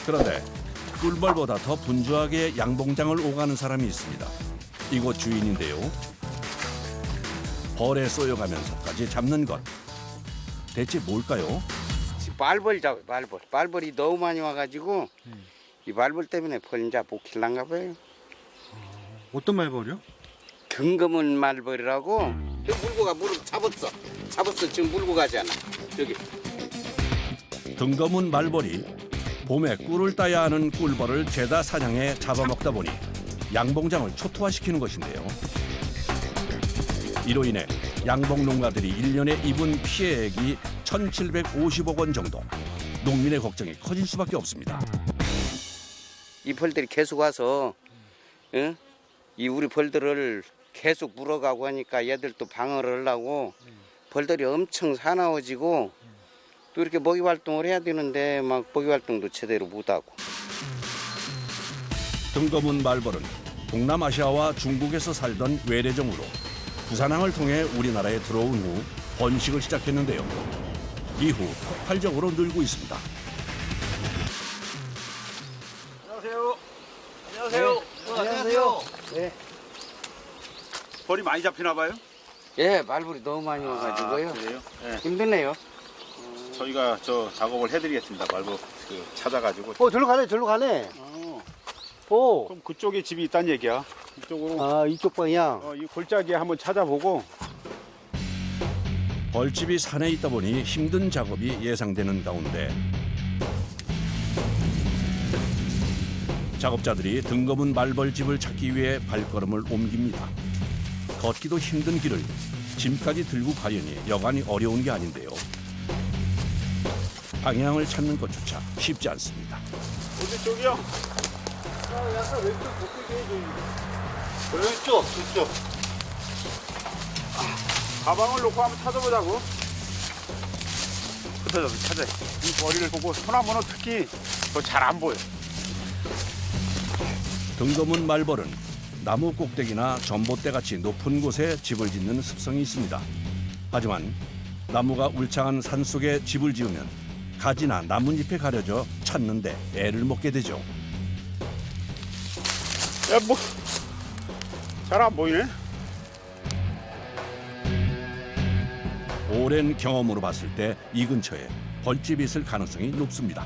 그런데 꿀벌보다 더 분주하게 양봉장을 오가는 사람이 있습니다. 이곳 주인인데요. 벌에 쏘여가면서까지 잡는 것. 대체 뭘까요? 말벌 잡아, 말벌. 말벌이 너무 많이 와가지고 이 말벌 때문에 벌 이제 못 kilran가 봐요. 어떤 말벌이요? 등검은 말벌이라고. 여기 물고 가, 물을 잡았어. 잡았어, 지금 물고 가잖아. 여기. 등검은 말벌이 봄에 꿀을 따야 하는 꿀벌을 죄다 사냥해 잡아먹다 보니 양봉장을 초토화시키는 것인데요. 이로 인해 양봉 농가들이 1년에 입은 피해액이 1,750억 원 정도. 농민의 걱정이 커질 수밖에 없습니다. 이 벌들이 계속 와서 응? 이 우리 벌들을 계속 물어가고 하니까 얘들도 방어를 하려고 벌들이 엄청 사나워지고 또 이렇게 먹이 활동을 해야 되는데 막 먹이 활동도 제대로 못하고. 등검은 말벌은 동남아시아와 중국에서 살던 외래종으로 부산항을 통해 우리나라에 들어온 후 번식을 시작했는데요. 이후 폭발적으로 늘고 있습니다. 안녕하세요. 안녕하세요. 안녕하세요. 네. 벌이 많이 잡히나 봐요? 예, 말벌이 너무 많이 와가지고요. 그래요? 네. 힘드네요. 저희가 저 작업을 해드리겠습니다. 말벌 찾아가지고. 절로 가네, 절로 가네. 그럼 그쪽에 집이 있다는 얘기야. 이쪽으로. 아, 이쪽 방향. 이 골짜기에 한번 찾아보고. 벌집이 산에 있다 보니 힘든 작업이 예상되는 가운데 작업자들이 등검은 말벌집을 찾기 위해 발걸음을 옮깁니다. 걷기도 힘든 길을 짐까지 들고 가려니 여간이 어려운 게 아닌데요. 방향을 찾는 것조차 쉽지 않습니다. 어디 쪽이요? 약간 왼쪽 저쪽에 왼쪽, 저쪽. 가방을 놓고 한번 찾아보자고. 흩어져서 찾아요. 이 머리를 보고 소나무는 특히 더 잘 안 보여. 등검은 말벌은 나무 꼭대기나 전봇대같이 높은 곳에 집을 짓는 습성이 있습니다. 하지만 나무가 울창한 산속에 집을 지으면 가지나 나뭇잎에 가려져 찾는데 애를 먹게 되죠. 야, 뭐, 잘 안 보이네? 오랜 경험으로 봤을 때 이 근처에 벌집이 있을 가능성이 높습니다.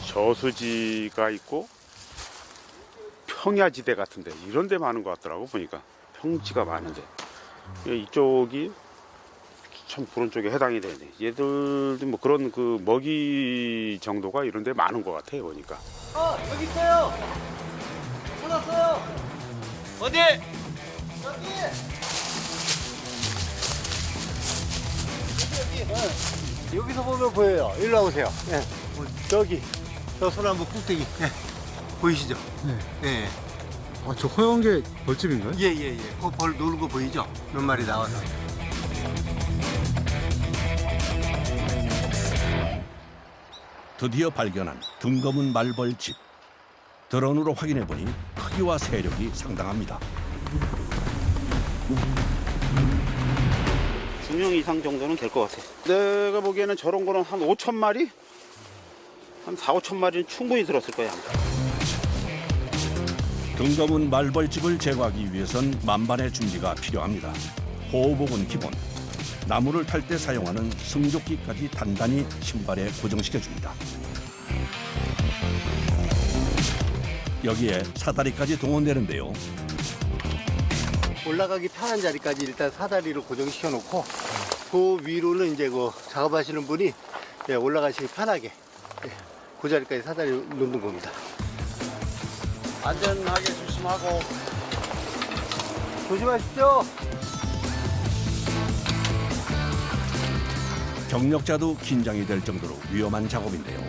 저수지가 있고 평야지대 같은데 이런 데 많은 것 같더라고 보니까. 평지가 많은데 이쪽이 참 그런 쪽에 해당이 되네. 얘들도 뭐 그런 그 먹이 정도가 이런 데 많은 것 같아요 보니까. 여기 있어요. 찾았어요. 어디? 여기서 보면 보여요. 일로 와보세요. 네. 저기, 저 소나무 꼭대기. 네. 보이시죠? 네. 저 허연 게 벌집인가요? 예, 예, 예. 그 벌 노는 거 보이죠? 몇 마리 나와서. 드디어 발견한 등검은 말벌집. 드론으로 확인해보니 크기와 세력이 상당합니다. 2명 이상 정도는 될 것 같아. 내가 보기에는 저런 거는 한 5천 마리? 한 4, 5천 마리는 충분히 들었을 거야. 등검은 말벌집을 제거하기 위해선 만반의 준비가 필요합니다. 호흡복은 기본, 나무를 탈 때 사용하는 승조기까지 단단히 신발에 고정시켜줍니다. 여기에 사다리까지 동원되는데요. 올라가기 편한 자리까지 일단 사다리를 고정시켜 놓고 그 위로는 이제 그 작업하시는 분이 예, 올라가시기 편하게 예, 그 자리까지 사다리 놓는 겁니다. 안전하게 조심하고. 조심하십시오. 경력자도 긴장이 될 정도로 위험한 작업인데요.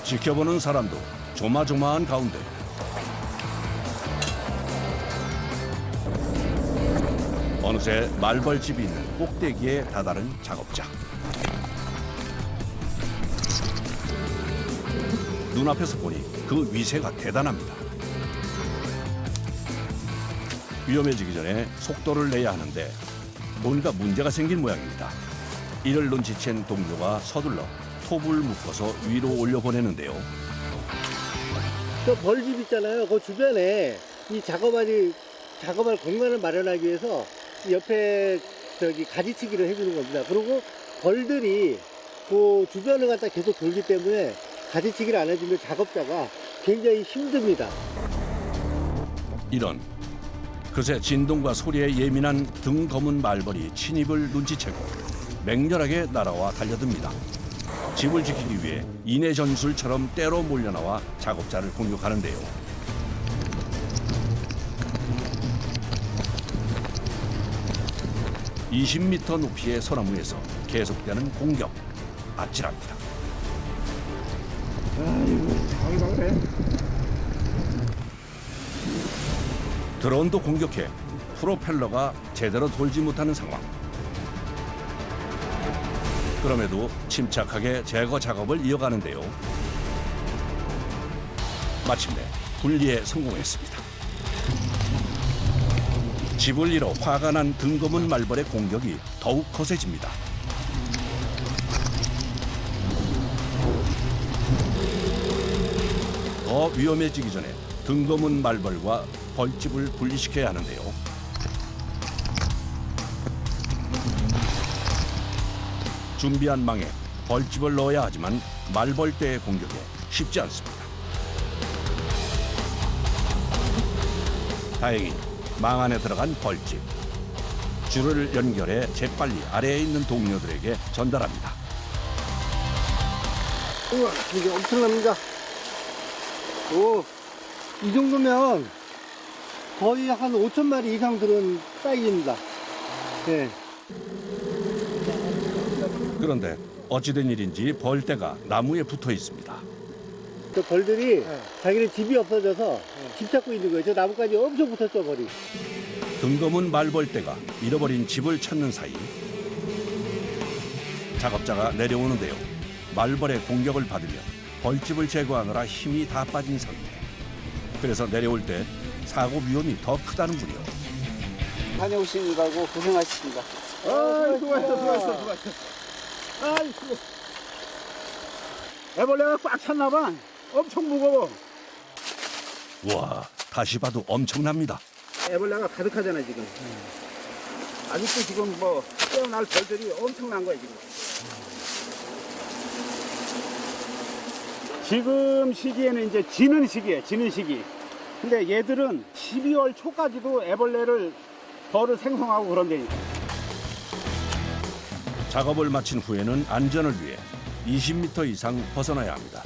지켜보는 사람도 조마조마한 가운데 어느새 말벌집이 있는 꼭대기에 다다른 작업자. 눈앞에서 보니 그 위세가 대단합니다. 위험해지기 전에 속도를 내야 하는데 뭔가 문제가 생긴 모양입니다. 이를 눈치챈 동료가 서둘러 톱을 묶어서 위로 올려보내는데요. 저 벌집 있잖아요. 그 주변에 이 작업할 공간을 마련하기 위해서 이 옆에 가지치기를 해주는 겁니다. 그리고 벌들이 그 주변을 갖다 계속 돌기 때문에 가지치기를 안 해주면 작업자가 굉장히 힘듭니다. 이런 그새 진동과 소리에 예민한 등 검은 말벌이 침입을 눈치채고 맹렬하게 날아와 달려듭니다. 집을 지키기 위해 인해 전술처럼 때로 몰려나와 작업자를 공격하는데요. (20m) 높이의 소나무에서 계속되는 공격. 아찔합니다. 드론도 공격해 프로펠러가 제대로 돌지 못하는 상황. 그럼에도 침착하게 제거 작업을 이어가는데요. 마침내 분리에 성공했습니다. 집을 잃어 화가 난 등검은 말벌의 공격이 더욱 거세집니다. 더 위험해지기 전에 등검은 말벌과 벌집을 분리시켜야 하는데요. 준비한 망에 벌집을 넣어야 하지만 말벌떼의 공격에 쉽지 않습니다. 다행히 망 안에 들어간 벌집. 줄을 연결해 재빨리 아래에 있는 동료들에게 전달합니다. 우와, 이게 엄청납니다. 오, 이 정도면 거의 한 5,000마리 이상 들은 사이즈입니다. 네. 그런데 어찌된 일인지 벌떼가 나무에 붙어 있습니다. 저 벌들이 자기네 집이 없어져서 집 찾고 있는 거예요. 저 나무까지 엄청 붙었죠, 벌이. 등검은 말벌떼가 잃어버린 집을 찾는 사이 작업자가 내려오는데요. 말벌의 공격을 받으며 벌집을 제거하느라 힘이 다 빠진 상태. 그래서 내려올 때 사고 위험이 더 크다는군요. 다녀오시느라고 고생하셨습니다. 수고했어. 아이고. 애벌레가 꽉 찼나 봐. 엄청 무거워. 와, 다시 봐도 엄청납니다. 애벌레가 가득하잖아, 지금. 아직도 지금 뭐 깨어날 벌들이 엄청난 거야, 지금. 지금 시기에는 이제 지는 시기예요, 지는 시기. 근데 얘들은 12월 초까지도 벌을 생성하고 그런다니까. 작업을 마친 후에는 안전을 위해 20m 이상 벗어나야 합니다.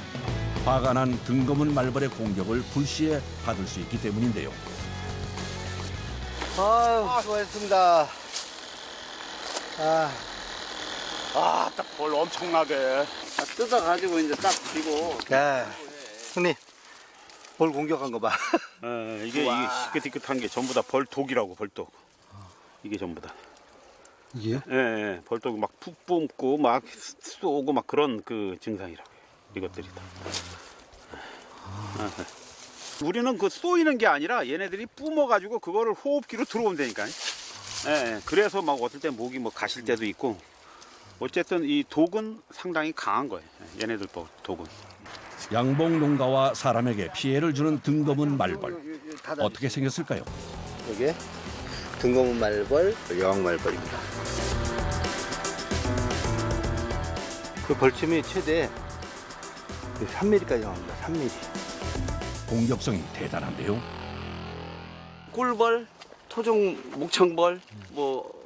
화가 난 등검은 말벌의 공격을 불시에 받을 수 있기 때문인데요. 아유, 수고했습니다. 딱 벌 엄청나게. 뜯어가지고 이제 딱 쥐고. 야, 형님, 벌 공격한 거 봐. 이게 희끗희끗한 게 전부 다 벌독이라고, 벌독. 이게 전부 다. 이게요? 예, 벌독이 막 푹 뿜고 막 쏘고 막 그런 그 증상이라고. 이것들이 다. 우리는 그 쏘이는 게 아니라 얘네들이 뿜어가지고 그거를 호흡기로 들어온다니까. 예, 그래서 막 어떨 때 목이 뭐 가실 때도 있고. 어쨌든 이 독은 상당히 강한 거예요. 얘네들 독은. 양봉 농가와 사람에게 피해를 주는 등검은 말벌. 어떻게 생겼을까요? 이게 등검은 말벌, 여왕 말벌입니다. 그 벌침이 최대 3mm까지 나옵니다. 3mm. 공격성이 대단한데요. 꿀벌, 토종 목청벌, 뭐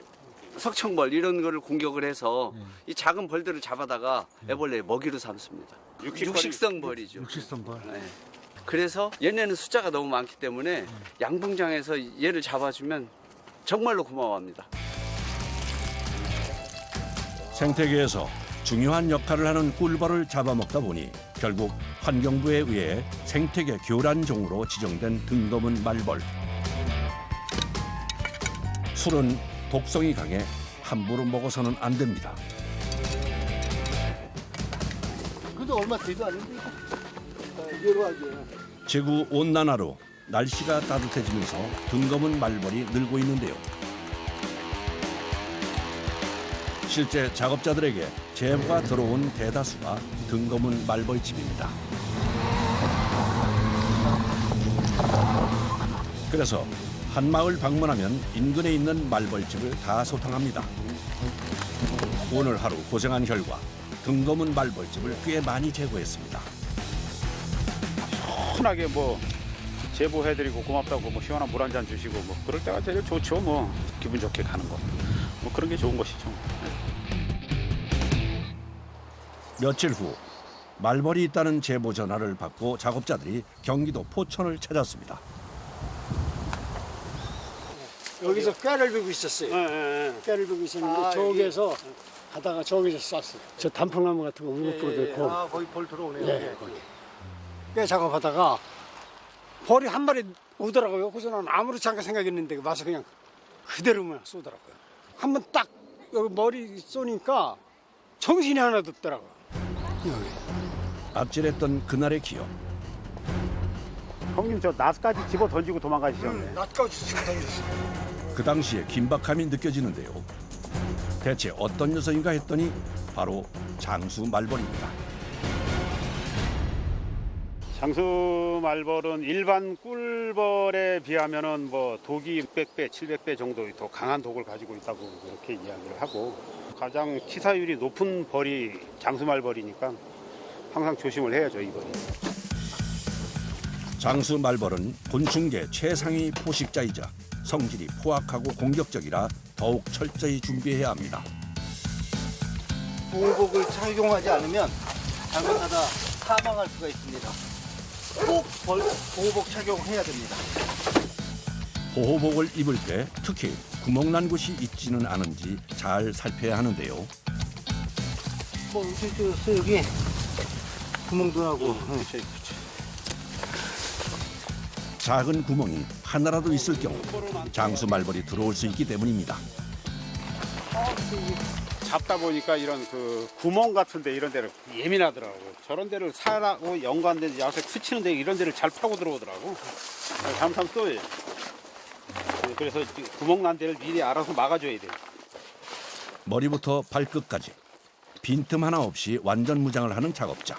석청벌 이런 거를 공격을 해서 이 작은 벌들을 잡아다가 애벌레의 먹이로 삼습니다. 육식성 벌이죠. 육식성벌. 네. 그래서 얘네는 숫자가 너무 많기 때문에 양봉장에서 얘를 잡아주면 정말로 고마워합니다. 생태계에서 중요한 역할을 하는 꿀벌을 잡아먹다 보니 결국 환경부에 의해 생태계 교란종으로 지정된 등검은 말벌. 술은 독성이 강해 함부로 먹어서는 안 됩니다. 그래도 얼마 되도 않는데 이거 하지. 지구 온난화로 날씨가 따뜻해지면서 등검은 말벌이 늘고 있는데요. 실제 작업자들에게 제보가 들어온 대다수가 등거문 말벌집입니다. 그래서 한 마을 방문하면 인근에 있는 말벌집을 다 소탕합니다. 오늘 하루 고생한 결과 등거문 말벌집을 꽤 많이 제거했습니다. 편하게 뭐 제보해드리고 고맙다고 뭐 시원한 물 한 잔 주시고 뭐 그럴 때가 제일 좋죠. 뭐 기분 좋게 가는 거. 뭐 그런 게 좋은 것이죠. 며칠 후 말벌이 있다는 제보 전화를 받고 작업자들이 경기도 포천을 찾았습니다. 여기서 꾀를 베고 있었어요. 꾀를 베고 있었는데 저기에서 가다가 저기서 쐈어요. 저 단풍나무 같은 거 우거프로 됐고. 아, 거기 벌 들어오네요. 예, 거기. 꾀 작업하다가 벌이 한 마리 오더라고요. 그래서 난 아무렇지 않게 생각했는데 와서 그냥 그대로만 쏘더라고요. 한번 딱 여기 머리 쏘니까 정신이 하나도 없더라고요. 여기. 아찔했던 그날의 기억. 형님 저 나스까지 집어 던지고 도망가시셨네. 낯까지 지금 던졌어요. 그 당시에 긴박함이 느껴지는데요. 대체 어떤 녀석인가 했더니 바로 장수 말벌입니다. 장수 말벌은 일반 꿀벌에 비하면은 뭐 독이 600배, 700배 정도 더 강한 독을 가지고 있다고 그렇게 이야기를 하고 가장 치사율이 높은 벌이 장수 말벌이니까 항상 조심을 해야죠, 이 벌이. 장수 말벌은 곤충계 최상위 포식자이자 성질이 포악하고 공격적이라 더욱 철저히 준비해야 합니다. 보호복을 착용하지 않으면 잘못하다 사망할 수가 있습니다. 꼭 보호복 착용해야 됩니다. 보호복을 입을 때 특히 구멍난 곳이 있지는 않은지 잘 살펴야 하는데요. 뭐 여기 구멍도 나고. 작은 구멍이 하나라도 있을 경우 장수 말벌이 들어올 수 있기 때문입니다. 잡다 보니까 이런 그 구멍 같은데 이런 데를 예민하더라고요. 저런 데를 사라고 연관된 야생 스치는데 이런 데를 잘 파고 들어오더라고. 잘못하면 쏘여요. 그래서 구멍 난 데를 미리 알아서 막아줘야 돼요. 머리부터 발끝까지 빈틈 하나 없이 완전 무장을 하는 작업자.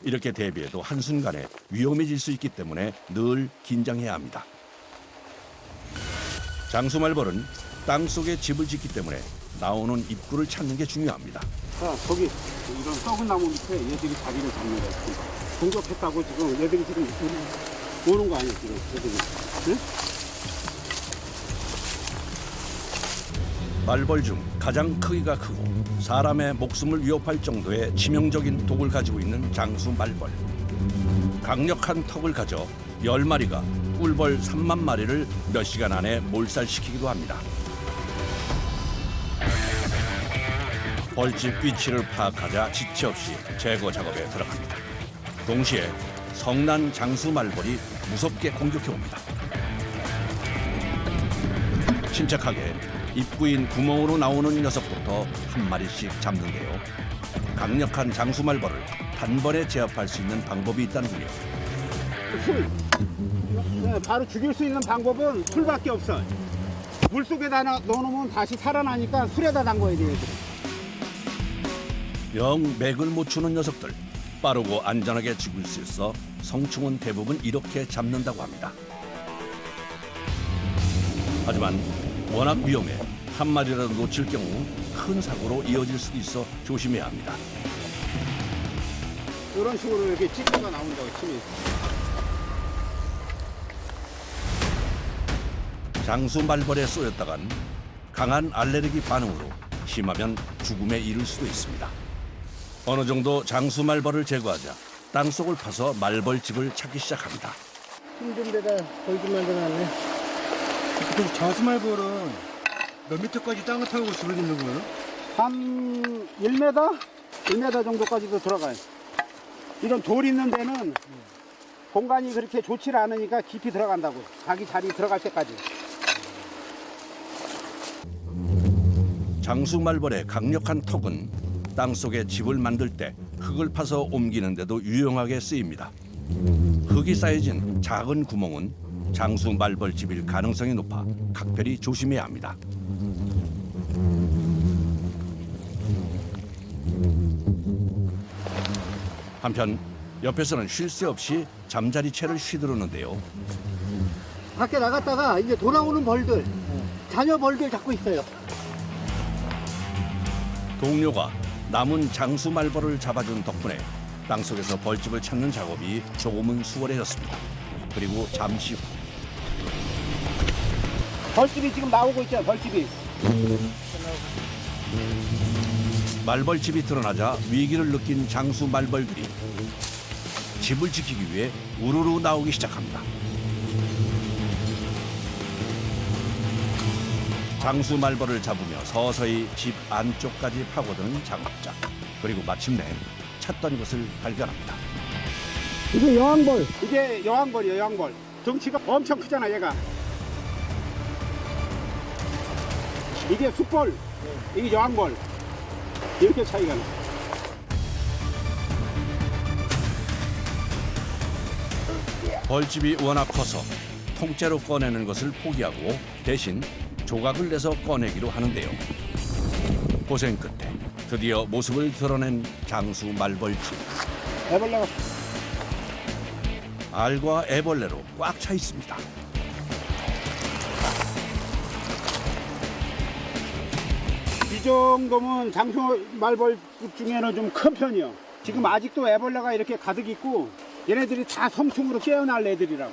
이렇게 대비해도 한순간에 위험해질 수 있기 때문에 늘 긴장해야 합니다. 장수 말벌은 땅속에 집을 짓기 때문에 나오는 입구를 찾는 게 중요합니다. 자, 거기 이런 썩은 나무 밑에 얘들이 자리를 잡는 거야. 공격했다고 지금 얘들이 지금 오는 거 아니에요, 지금 얘들이. 응? 말벌 중 가장 크기가 크고 사람의 목숨을 위협할 정도의 치명적인 독을 가지고 있는 장수 말벌. 강력한 턱을 가져 10마리가 꿀벌 3만 마리를 몇 시간 안에 몰살시키기도 합니다. 벌집 위치를 파악하자 지체 없이 제거 작업에 들어갑니다. 동시에 성난 장수 말벌이 무섭게 공격해옵니다. 침착하게 입구인 구멍으로 나오는 녀석부터 한 마리씩 잡는데요. 강력한 장수 말벌을 단번에 제압할 수 있는 방법이 있다는군요. 네, 바로 죽일 수 있는 방법은 술밖에 없어. 물 속에다 넣어놓으면 다시 살아나니까 술에다 담궈야 돼요. 영 맥을 못 추는 녀석들. 빠르고 안전하게 죽일 수 있어 성충은 대부분 이렇게 잡는다고 합니다. 하지만 워낙 위험해 한 마리라도 놓칠 경우 큰 사고로 이어질 수도 있어 조심해야 합니다. 이런 식으로 이렇게 찌꺼기가 나온다고 치면. 장수 말벌에 쏘였다간 강한 알레르기 반응으로 심하면 죽음에 이를 수도 있습니다. 어느 정도 장수 말벌을 제거하자 땅속을 파서 말벌집을 찾기 시작합니다. 힘든 데다 벌집 만들어놨네. 그럼 장수말벌은 몇 미터까지 땅을 타고 집을 짓는 거예요? 한 1m? 1m 정도까지도 들어가요. 이런 돌 있는 데는 공간이 그렇게 좋지 않으니까 깊이 들어간다고. 자기 자리 들어갈 때까지. 장수 말벌의 강력한 턱은 땅속에 집을 만들 때 흙을 파서 옮기는 데도 유용하게 쓰입니다. 흙이 쌓여진 작은 구멍은 장수 말벌집일 가능성이 높아 각별히 조심해야 합니다. 한편 옆에서는 쉴 새 없이 잠자리채를 휘두르는데요. 밖에 나갔다가 이제 돌아오는 벌들, 자녀 벌들 잡고 있어요. 동료가 남은 장수 말벌을 잡아준 덕분에 땅속에서 벌집을 찾는 작업이 조금은 수월해졌습니다. 그리고 잠시 후 벌집이 지금 나오고 있죠, 벌집이. 말벌집이 드러나자 위기를 느낀 장수 말벌들이 집을 지키기 위해 우르르 나오기 시작합니다. 장수 말벌을 잡으며 서서히 집 안쪽까지 파고드는 작업자. 그리고 마침내 찾던 것을 발견합니다. 이게 여왕벌. 이게 여왕벌이에요, 여왕벌. 덩치가 엄청 크잖아, 얘가. 이게 숯벌, 이게 여왕벌. 이렇게 차이가 나. 벌집이 워낙 커서 통째로 꺼내는 것을 포기하고 대신 조각을 내서 꺼내기로 하는데요. 고생 끝에 드디어 모습을 드러낸 장수 말벌집. 애벌레가 알과 애벌레로 꽉 차 있습니다. 이 정도면 장수 말벌집 중에는 좀 큰 편이요. 지금 아직도 애벌레가 이렇게 가득 있고 얘네들이 다 성충으로 깨어날 애들이라고.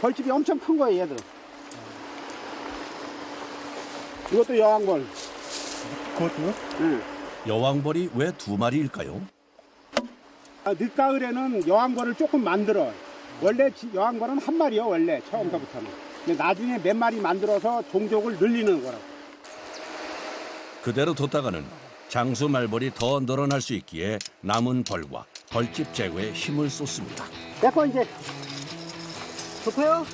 벌집이 엄청 큰 거예요, 얘들. 이것도 여왕벌. 그것도요? 응. 여왕벌이 왜 두 마리일까요? 늦가을에는 여왕벌을 조금 만들어. 원래 여왕벌은 한 마리요, 원래 처음부터는. 근데 나중에 몇 마리 만들어서 종족을 늘리는 거라고. 그대로 뒀다가는 장수 말벌이 더 늘어날 수 있기에 남은 벌과 벌집 제거에 힘을 쏟습니다. 내거 이제 좁혀요?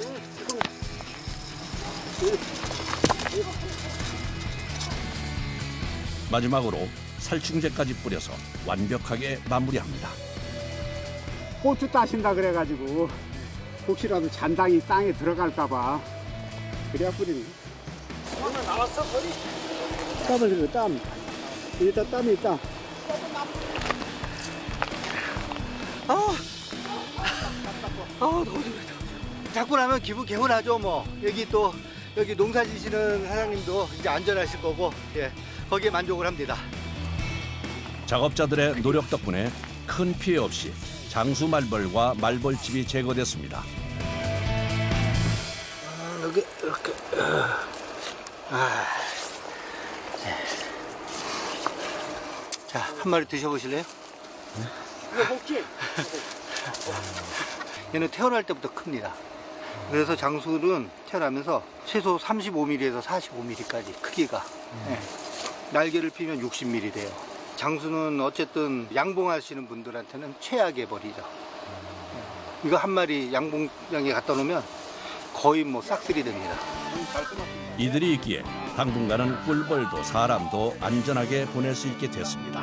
마지막으로 살충제까지 뿌려서 완벽하게 마무리합니다. 고추 따신다 그래가지고 혹시라도 잔당이 땅에 들어갈까봐 그래야 뿌리는 거야. 나왔어 벌이? 땀을 흘려 땀. 여기다 땀이 있다. 너무 좋다. 잡고 나면 기분 개운하죠 뭐. 여기 농사 지시는 사장님도 이제 안전하실 거고, 예, 거기에 만족을 합니다. 작업자들의 노력 덕분에 큰 피해 없이 장수 말벌과 말벌집이 제거됐습니다. 여기 이렇게. 자, 한 마리 드셔보실래요? 이거 먹지? 얘는 태어날 때부터 큽니다. 그래서 장수는 태어나면서 최소 35mm에서 45mm까지 크기가. 예. 날개를 피면 60mm 돼요. 장수는 어쨌든 양봉하시는 분들한테는 최악의 벌이죠. 예. 이거 한 마리 양봉장에 갖다 놓으면 거의 뭐 싹쓸이 됩니다. 이들이 있기에 당분간은 꿀벌도 사람도 안전하게 보낼 수 있게 됐습니다.